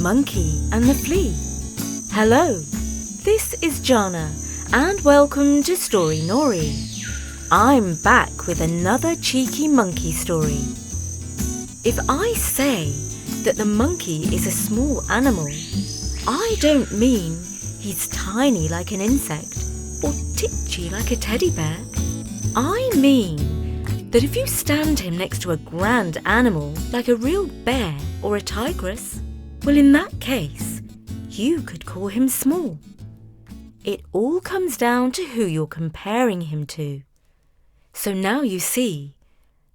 Monkey and the Flea. Hello, this is Jana and welcome to Story Nory. I'm back with another cheeky monkey story. If I say that the monkey is a small animal, I don't mean he's tiny like an insect or titchy like a teddy bear. I mean that if you stand him next to a grand animal like a real bear or a tigress, well, in that case, you could call him small. It all comes down to who you're comparing him to. So now you see,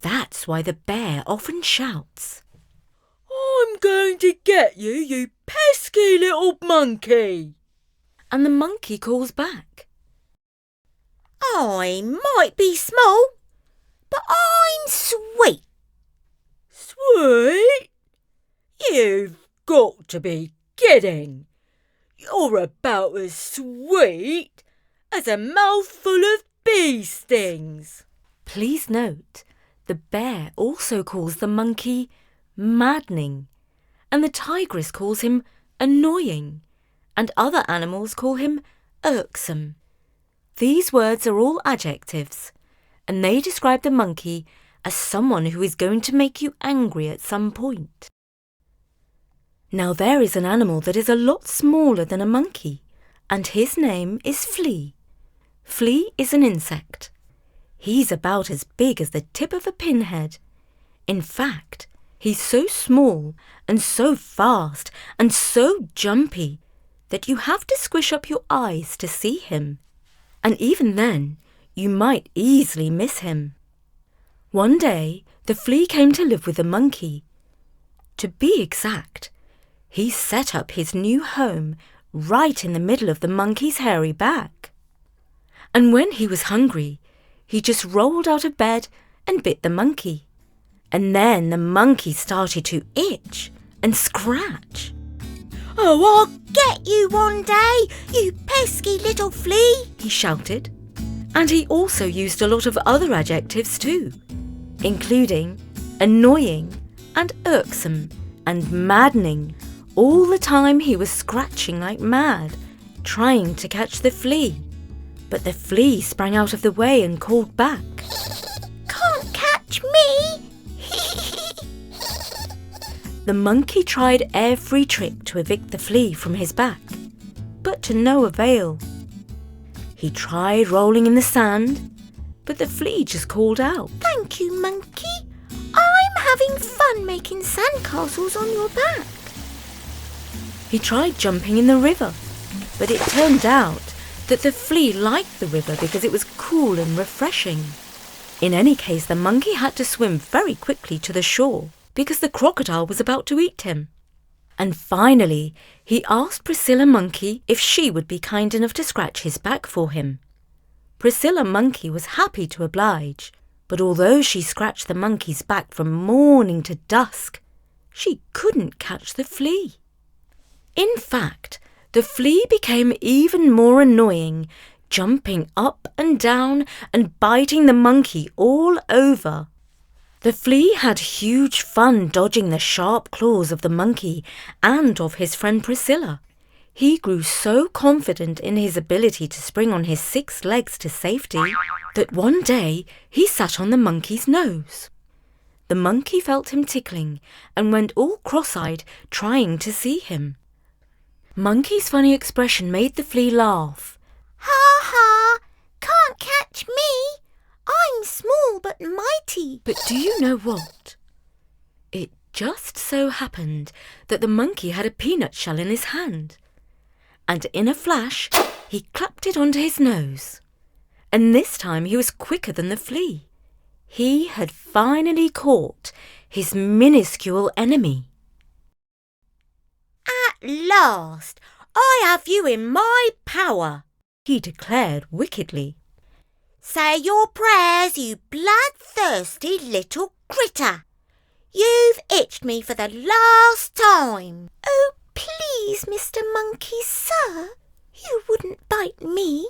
that's why the bear often shouts, "I'm going to get you, you pesky little monkey!" And the monkey calls back, "I might be small, but I'm sweet." "Sweet? You've got to be kidding. You're about as sweet as a mouthful of bee stings." Please note, the bear also calls the monkey maddening, and the tigress calls him annoying, and other animals call him irksome. These words are all adjectives, and they describe the monkey as someone who is going to make you angry at some point. Now there is an animal that is a lot smaller than a monkey, and his name is Flea. Flea is an insect. He's about as big as the tip of a pinhead. In fact, he's so small and so fast and so jumpy that you have to squish up your eyes to see him. And even then, you might easily miss him. One day, the flea came to live with the monkey. To be exact, he set up his new home right in the middle of the monkey's hairy back. And when he was hungry, he just rolled out of bed and bit the monkey. And then the monkey started to itch and scratch. "Oh, I'll get you one day, you pesky little flea," he shouted. And he also used a lot of other adjectives too, including annoying and irksome and maddening, all the time he was scratching like mad, trying to catch the flea. But the flea sprang out of the way and called back, "Can't catch me." The monkey tried every trick to evict the flea from his back, but to no avail. He tried rolling in the sand, but the flea just called out, "Thank you, monkey. I'm having fun making sandcastles on your back." He tried jumping in the river, but it turned out that the flea liked the river because it was cool and refreshing. In any case, the monkey had to swim very quickly to the shore because the crocodile was about to eat him. And finally, he asked Priscilla Monkey if she would be kind enough to scratch his back for him. Priscilla Monkey was happy to oblige, but although she scratched the monkey's back from morning to dusk, she couldn't catch the flea. In fact, the flea became even more annoying, jumping up and down and biting the monkey all over. The flea had huge fun dodging the sharp claws of the monkey and of his friend Priscilla. He grew so confident in his ability to spring on his 6 legs to safety that one day he sat on the monkey's nose. The monkey felt him tickling and went all cross-eyed, trying to see him. Monkey's funny expression made the flea laugh. "Ha ha! Can't catch me. I'm small but mighty." But do you know what? It just so happened that the monkey had a peanut shell in his hand. And in a flash, he clapped it onto his nose. And this time he was quicker than the flea. He had finally caught his minuscule enemy. "At last, I have you in my power," he declared wickedly. "Say your prayers, you bloodthirsty little critter. You've itched me for the last time." "Oh, please, Mr. Monkey, sir, you wouldn't bite me,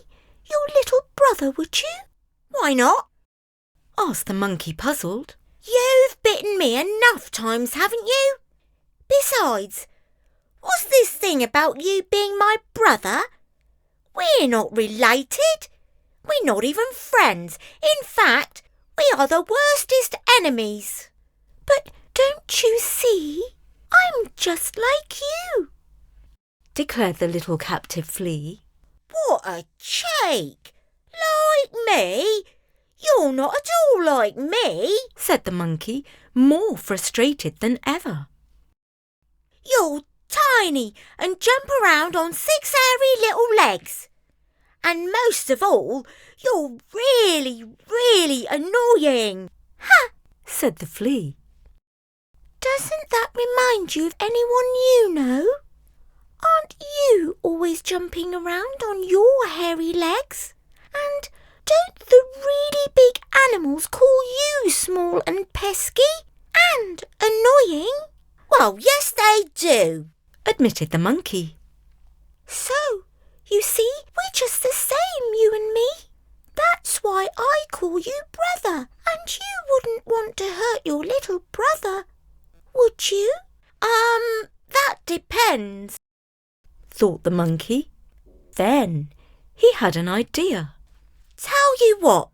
your little brother, would you?" "Why not?" asked the monkey, puzzled. "You've bitten me enough times, haven't you? Besides, What's this thing about you being my brother? We're not related. We're not even friends. In fact, we are the worstest enemies. But don't you see? I'm just like you, declared the little captive flea. What a cheek! Like me? You're not at all like me, said the monkey, more frustrated than ever. You're tiny and jump around on 6 hairy little legs. And most of all, you're really, really annoying. Ha! said the flea. Doesn't that remind you of anyone you know? Aren't you always jumping around on your hairy legs? And don't the really big animals call you small and pesky and annoying? Well, yes they do, admitted the monkey. So, you see, we're just the same, you and me. That's why I call you brother, and you wouldn't want to hurt your little brother, would you? That depends, thought the monkey. Then he had an idea. Tell you what,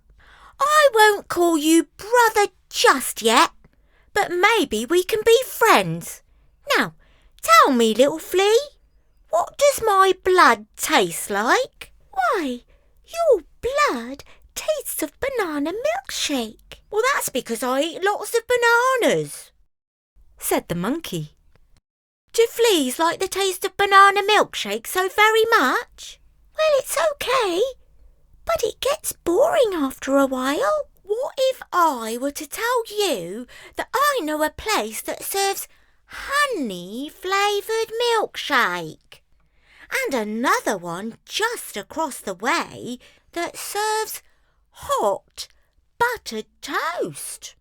I won't call you brother just yet, but maybe we can be friends. Now, tell me, little flea, what does my blood taste like? Why, your blood tastes of banana milkshake. Well, that's because I eat lots of bananas, said the monkey. Do fleas like the taste of banana milkshake so very much? Well, it's okay, but it gets boring after a while. What if I were to tell you that I know a place that serves honey-flavoured milkshake, and another one just across the way that serves hot buttered toast?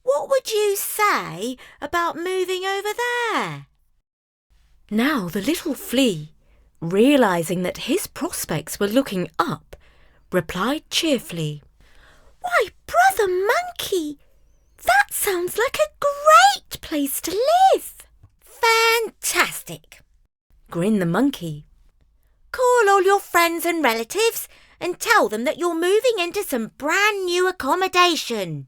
What would you say about moving over there? Now the little flea, realising that his prospects were looking up, replied cheerfully, Why, brother monkey, that sounds like a great place to live. Fantastic, grinned the monkey. Call all your friends and relatives and tell them that you're moving into some brand new accommodation,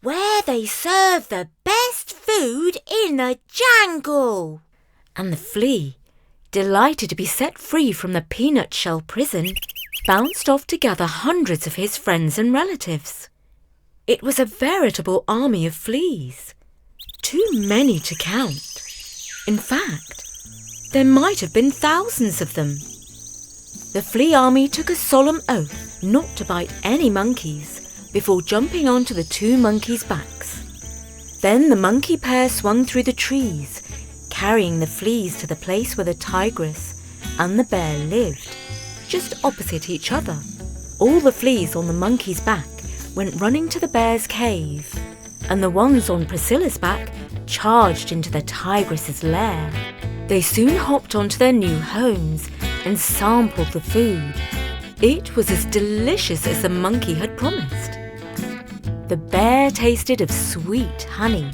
where they serve the best food in the jungle. And the flea, delighted to be set free from the peanut shell prison, bounced off to gather hundreds of his friends and relatives. It was a veritable army of fleas, too many to count. In fact, there might have been thousands of them. The flea army took a solemn oath not to bite any monkeys before jumping onto the two monkeys' backs. Then the monkey pair swung through the trees, carrying the fleas to the place where the tigress and the bear lived, just opposite each other. All the fleas on the monkey's back went running to the bear's cave, and the ones on Priscilla's back charged into the tigress's lair. They soon hopped onto their new homes and sampled the food. It was as delicious as the monkey had promised. The bear tasted of sweet honey,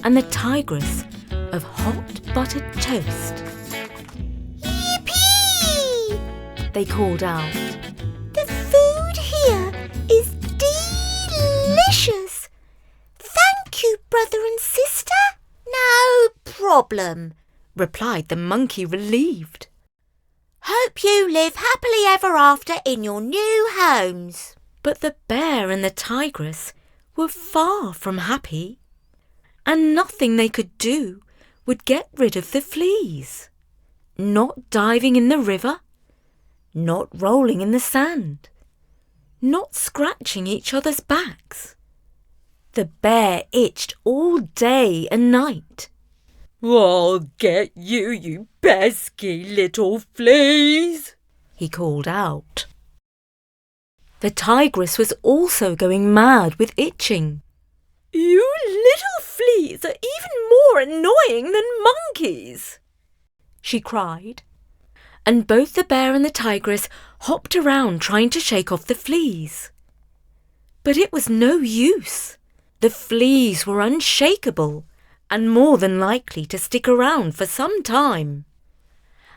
and the tigress of hot buttered toast. Yippee! They called out. The food here is delicious. Thank you, brother and sister. No problem, replied the monkey, relieved. Hope you live happily ever after in your new homes. But the bear and the tigress were far from happy, and nothing they could do would get rid of the fleas. Not diving in the river, not rolling in the sand, not scratching each other's backs. The bear itched all day and night. I'll get you, you pesky little fleas, he called out. The tigress was also going mad with itching. You little fleas are even more annoying than monkeys, she cried. And both the bear and the tigress hopped around trying to shake off the fleas. But it was no use. The fleas were unshakable and more than likely to stick around for some time.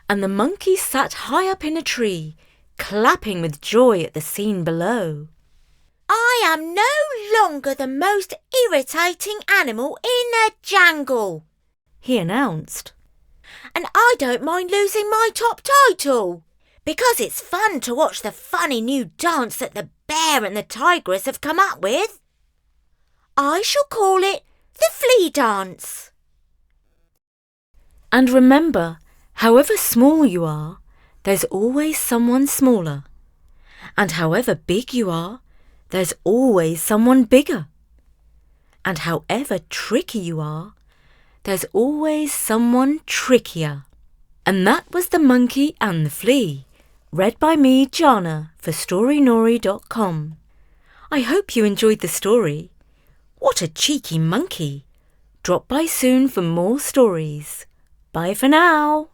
And the monkey sat high up in a tree, clapping with joy at the scene below. I am no longer the most irritating animal in the jungle, he announced. and I don't mind losing my top title, because it's fun to watch the funny new dance that the bear and the tigress have come up with. I shall call it the Flea dance. And remember, however small you are, there's always someone smaller. And however big you are, there's always someone bigger. And however tricky you are, there's always someone trickier. And that was The Monkey and the Flea, read by me, Jana, for StoryNory.com. I hope you enjoyed the story. What a cheeky monkey! Drop by soon for more stories. Bye for now.